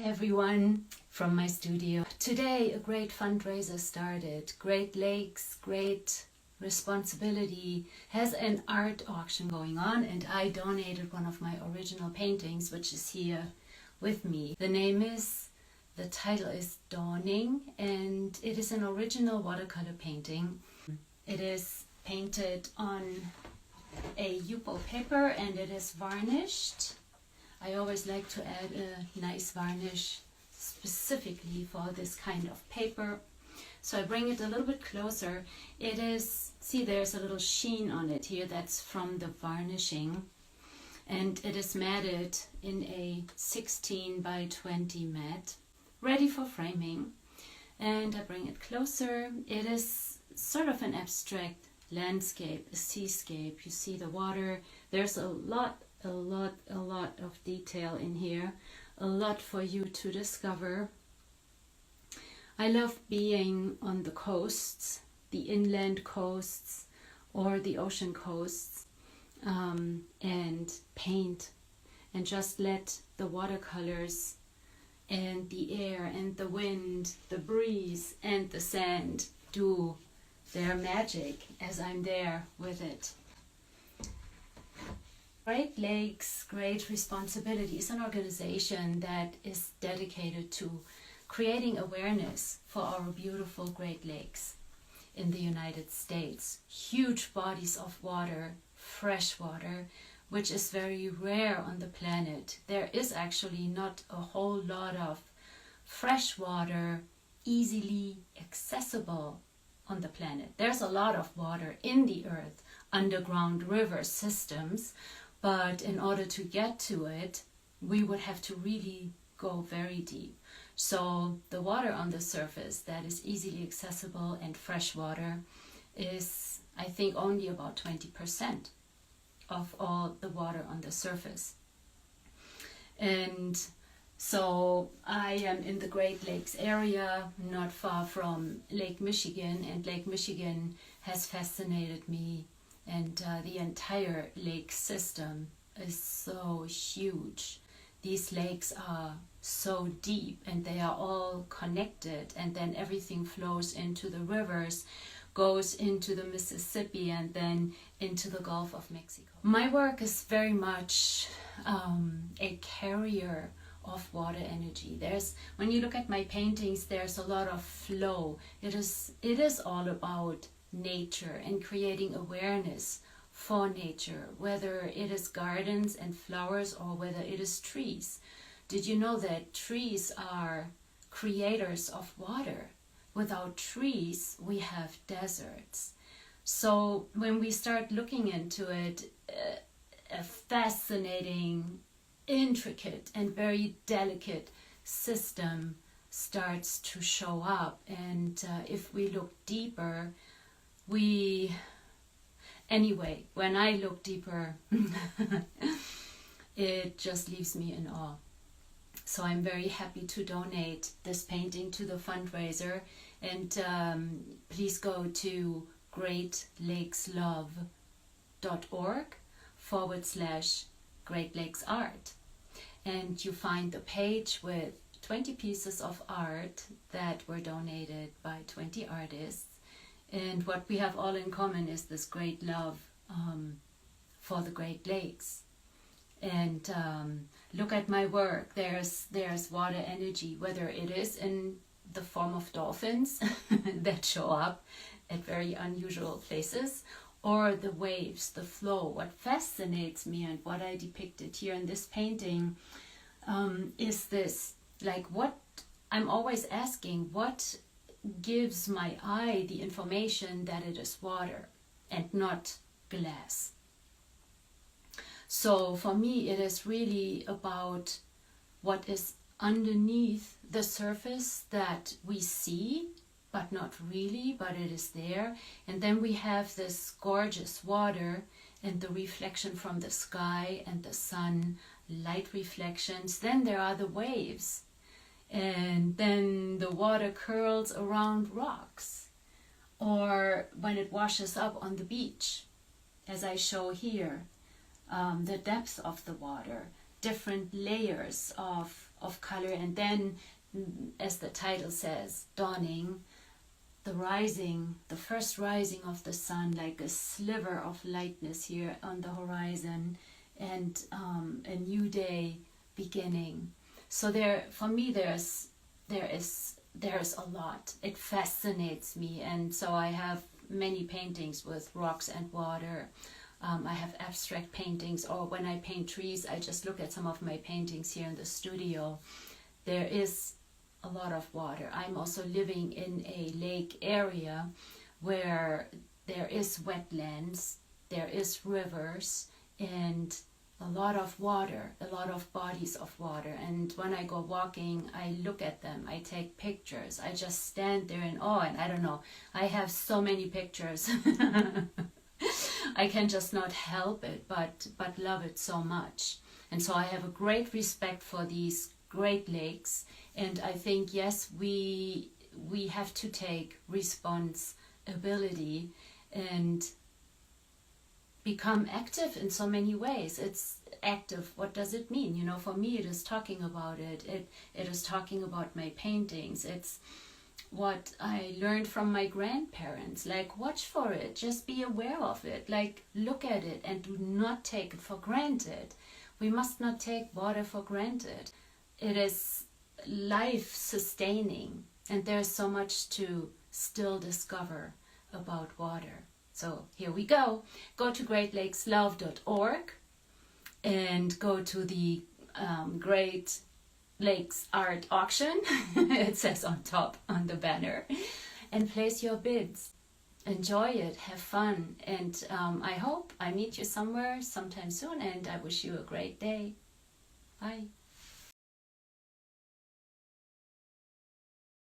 everyone from my studio. Today a great fundraiser started. Great Lakes, Great Responsibility has an art auction going on, and I donated one of my original paintings, which is here with me. The title is Dawning, and it is an original watercolor painting. It is painted on a Yupo paper and it is varnished. I always like to add a nice varnish specifically for this kind of paper. So I bring it a little bit closer. It is, see, there's a little sheen on it here, that's from the varnishing. And it is matted in a 16 by 20 mat, ready for framing. And I bring it closer. It is sort of an abstract landscape, a seascape. You see the water. There's a lot of detail in here, a lot for you to discover. I love being on the coasts, the inland coasts or the ocean coasts, and paint and just let the watercolors and the air and the wind, the breeze and the sand do their magic as I'm there with it. Great Lakes, Great Responsibility is an organization that is dedicated to creating awareness for our beautiful Great Lakes in the United States. Huge bodies of water, fresh water, which is very rare on the planet. There is actually not a whole lot of fresh water easily accessible on the planet. There's a lot of water in the earth, underground river systems, but in order to get to it, we would have to really go very deep. So the water on the surface that is easily accessible and fresh water is, I think, only about 20% of all the water on the surface. And so I am in the Great Lakes area, not far from Lake Michigan, and Lake Michigan has fascinated me, and the entire lake system is so huge. These lakes are so deep and they are all connected, and then everything flows into the rivers, goes into the Mississippi, and then into the Gulf of Mexico. My work is very much a carrier of water energy. When you look at my paintings, there's a lot of flow. It is all about nature and creating awareness for nature, whether it is gardens and flowers or whether it is trees. Did you know that trees are creators of water? Without trees, we have deserts. So when we start looking into it, a fascinating, intricate and very delicate system starts to show up. And if we look deeper, anyway, when I look deeper, it just leaves me in awe. So I'm very happy to donate this painting to the fundraiser, and please go to greatlakes.org/Great Lakes Art, and you find the page with 20 pieces of art that were donated by 20 artists. And what we have all in common is this great love for the Great Lakes. And look at my work. There's water energy, whether it is in the form of dolphins that show up at very unusual places, or the waves, the flow. What fascinates me and what I depicted here in this painting is this, like, what I'm always asking, what gives my eye the information that it is water and not glass? So for me, it is really about what is underneath the surface that we see, but not really, but it is there. And then we have this gorgeous water and the reflection from the sky and the sun, light reflections. Then there are the waves. And then the water curls around rocks, or when it washes up on the beach, as I show here, the depth of the water, different layers of of color, and then, as the title says, dawning, the first rising of the sun, like a sliver of lightness here on the horizon, and a new day beginning. So for me, there is a lot. It fascinates me, and so I have many paintings with rocks and water. I have abstract paintings, or when I paint trees, I just look at some of my paintings here in the studio. There is a lot of water. I'm also living in a lake area where there is wetlands, there is rivers, and a lot of water, a lot of bodies of water. And when I go walking, I look at them, I take pictures, I just stand there in awe, and I don't know, I have so many pictures. I can just not help it, but love it so much. And so I have a great respect for these Great Lakes, and I think, yes, we have to take responsibility and become active in so many ways. It's active. What does it mean? You know, for me, it is talking about it. It is talking about my paintings. It's what I learned from my grandparents. Like, watch for it. Just be aware of it. Like, look at it and do not take it for granted. We must not take water for granted. It is life-sustaining, and there's so much to still discover about water. So here we go. Go to greatlakeslove.org and go to the Great Lakes Art Auction. It says on top on the banner. And place your bids. Enjoy it, have fun, and I hope I meet you somewhere sometime soon, and I wish you a great day. Bye.